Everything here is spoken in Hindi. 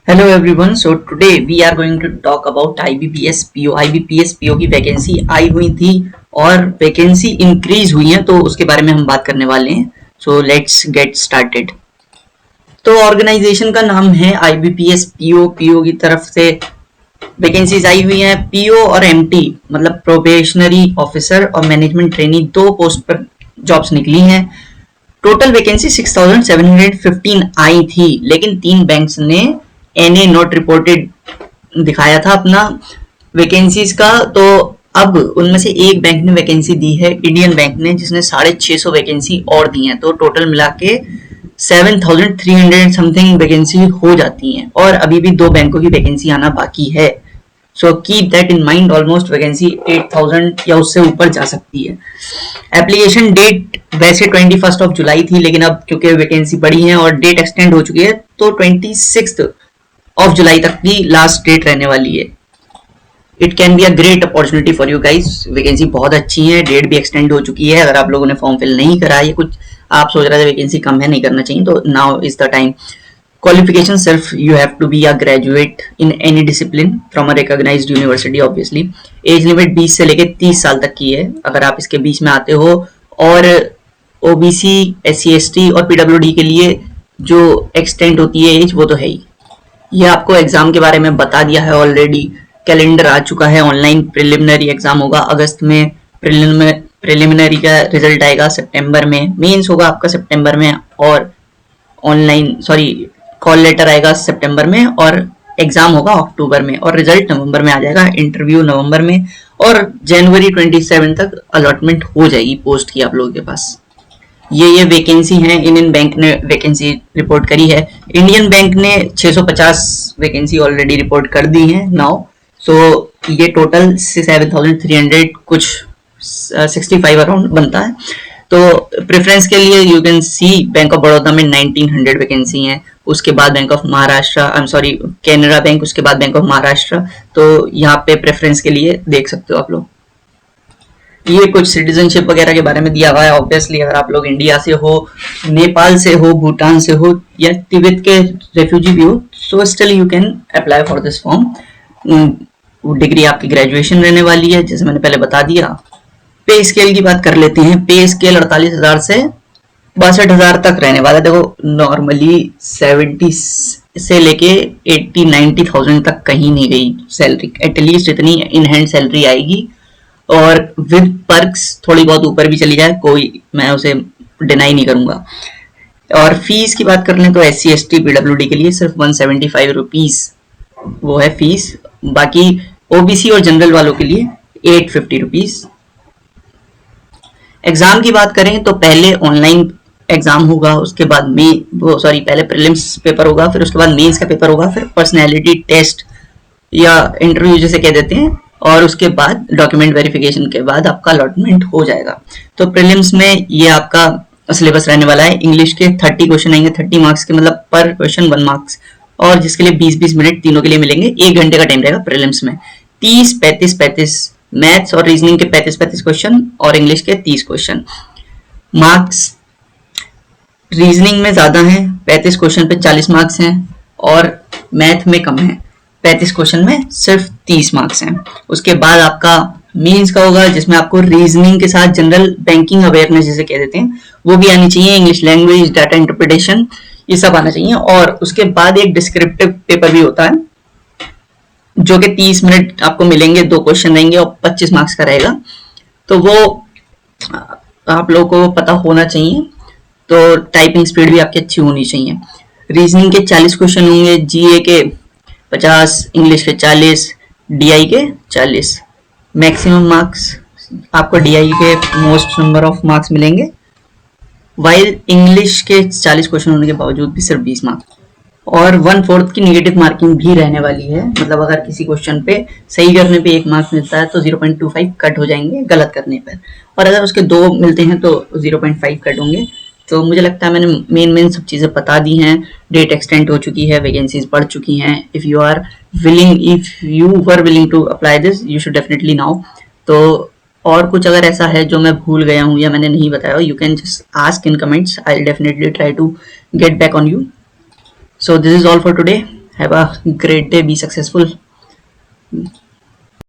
Hello everyone. So today we are going to talk about IBPS PO. IBPS PO की वैकेंसी आई हुई थी और वैकेंसी इंक्रीज हुई है, तो उसके बारे में हम बात करने वाले हैं. So let's get started. तो ऑर्गेनाइजेशन का नाम है IBPS PO. PO की तरफ से वैकेंसीज आई हुई हैं. PO और MT मतलब प्रोबेशनरी ऑफिसर और मैनेजमेंट ट्रेनी, दो पोस्ट पर जॉब्स निकली हैं. टोटल वैकेंसी 6715 आई थी, लेकिन तीन बैंक्स ने NA नॉट रिपोर्टेड दिखाया था अपना वैकेंसीज का. तो अब उनमें से एक बैंक ने वैकेंसी दी है, इंडियन बैंक ने, जिसने 650 वैकेंसी और दी हैं. तो टोटल मिला के 7300 समथिंग वैकेंसी हो जाती हैं और अभी भी दो बैंकों की वैकेंसी आना बाकी है. So keep that in mind. Almost vacancy 8000 या उससे ऊपर जा सकती है. एप्लीकेशन डेट वैसे 21 जुलाई थी, लेकिन अब क्योंकि वैकेंसी बढ़ी है और डेट एक्सटेंड हो चुकी है, तो 26 जुलाई तक की लास्ट डेट रहने वाली है. It can be a great opportunity for you guys. Vacancy बहुत अच्छी है, डेट भी एक्सटेंड हो चुकी है. अगर आप लोगों ने फॉर्म फिल नहीं करा है, कुछ आप सोच रहे थे वैकेंसी कम है नहीं करना चाहिए, तो now is the time. Qualification सिर्फ you have to be a graduate in any discipline from a recognised university. Obviously age limit 20 से लेके 30 साल तक की है. अगर आप इसके बीच में आते हो, और OBC, SC ST और PWD के लिए जो एक्सटेंड होती है एज, वो तो है ही. ये आपको एग्जाम के बारे में बता दिया है ऑलरेडी. कैलेंडर आ चुका है. ऑनलाइन प्रिलिमिनरी एग्जाम होगा अगस्त में. प्रिलिमिनरी का रिजल्ट आएगा सितंबर में. मेंस होगा आपका सितंबर में, और कॉल लेटर आएगा सितंबर में, और एग्जाम होगा अक्टूबर में, और रिजल्ट नवंबर में आ जाएगा. इंटरव्यू नवंबर में, और जनवरी 27 तक अलॉटमेंट हो जाएगी पोस्ट की आप लोगों के पास. ये वैकेंसी है. इंडियन बैंक ने वैकेंसी रिपोर्ट करी है. इंडियन बैंक ने 650 वैकेंसी ऑलरेडी रिपोर्ट कर दी है नाउ. सो ये टोटल 7300 कुछ 65 अराउंड बनता है. तो प्रेफरेंस के लिए you can see bank of Baroda में 1900 वैकेंसी हैं. उसके बाद bank of Maharashtra, Canara bank, उसके बाद बैंक ऑफ महाराष्ट्र. तो यहाँ पे प्रेफरेंस के लिए देख सकते हो आप लोग. ये कुछ सिटीजनशिप वगैरह के बारे में दिया हुआ है. ऑब्वियसली अगर आप लोग इंडिया से हो, नेपाल से हो, भूटान से हो, या तिब्बत के रेफ्यूजी भी हो, so still you can apply for this form. Degree आपकी ग्रेजुएशन रहने वाली है, जैसे मैंने पहले बता दिया. पे स्केल की बात कर लेते हैं. पे स्केल 48,000 से 62,000 तक रहने वाला है. देखो, नॉर्मली 70 से लेके 80-90,000 तक कहीं नहीं गई सैलरी. एटलीस्ट इतनी इन हैंड सैलरी आएगी, और विद पर्क्स थोड़ी बहुत ऊपर भी चली जाए, कोई मैं उसे डिनाई नहीं करूंगा. और फीस की बात कर लें तो SC ST PWD के लिए सिर्फ 175 रुपीज वो है फीस. बाकी OBC और जनरल वालों के लिए 850 रुपीज. एग्जाम की बात करें तो पहले ऑनलाइन एग्जाम होगा, उसके बाद पहले प्रीलिम्स पेपर होगा, फिर उसके बाद मेंस का पेपर होगा, फिर पर्सनैलिटी टेस्ट या इंटरव्यू जैसे कह देते हैं, और उसके बाद डॉक्यूमेंट वेरिफिकेशन के बाद आपका अलॉटमेंट हो जाएगा. तो प्रीलिम्स में ये आपका सिलेबस रहने वाला है. इंग्लिश के 30 क्वेश्चन आएंगे, 30 मार्क्स के, मतलब पर क्वेश्चन 1 मार्क्स, और जिसके लिए 20-20 मिनट तीनों के लिए मिलेंगे. 1 घंटे का टाइम रहेगा प्रीलिम्स में. 30-35 मैथ्स और रीजनिंग के 35 क्वेश्चन, और इंग्लिश के 30 क्वेश्चन. मार्क्स रीजनिंग में ज्यादा है, 35 क्वेश्चन पे 40 मार्क्स हैं, और मैथ में कम है, 35 क्वेश्चन में सिर्फ 30 मार्क्स हैं. उसके बाद आपका मेंस का होगा, जिसमें आपको रीजनिंग के साथ जनरल बैंकिंग अवेयरनेस जिसे कह देते हैं वो भी आनी चाहिए. इंग्लिश लैंग्वेज, डाटा इंटरप्रिटेशन, ये सब आना चाहिए. और उसके बाद एक डिस्क्रिप्टिव पेपर भी होता है, जो कि 30 मिनट आपको मिलेंगे, 2 क्वेश्चन रहेंगे और 25 मार्क्स का रहेगा. तो वो आप लोगों को पता होना चाहिए. तो टाइपिंग स्पीड भी आपकी अच्छी होनी चाहिए. रीजनिंग के 40 क्वेश्चन होंगे, GA के 50, इंग्लिश के 40, DI के 40. मैक्सिमम मार्क्स आपको DI के मोस्ट नंबर ऑफ मार्क्स मिलेंगे, वाइल इंग्लिश के 40 क्वेश्चन होने के बावजूद भी सिर्फ 20 मार्क्स. और 1/4 की नेगेटिव मार्किंग भी रहने वाली है. मतलब अगर किसी क्वेश्चन पे सही करने पे 1 मार्क्स मिलता है तो 0.25 कट हो जाएंगे गलत करने पर, और अगर उसके 2 मिलते हैं तो 0.5 कट होंगे. तो मुझे लगता है मैंने मेन सब चीज़ें बता दी हैं. डेट एक्सटेंड हो चुकी है, वैकेंसीज बढ़ चुकी हैं. If you were willing to apply this, you should definitely now. तो और कुछ अगर ऐसा है जो मैं भूल गया हूँ या मैंने नहीं बताया, you can just ask in comments. I will definitely try to get back on you. So this is all for today. Have a great day. Be successful.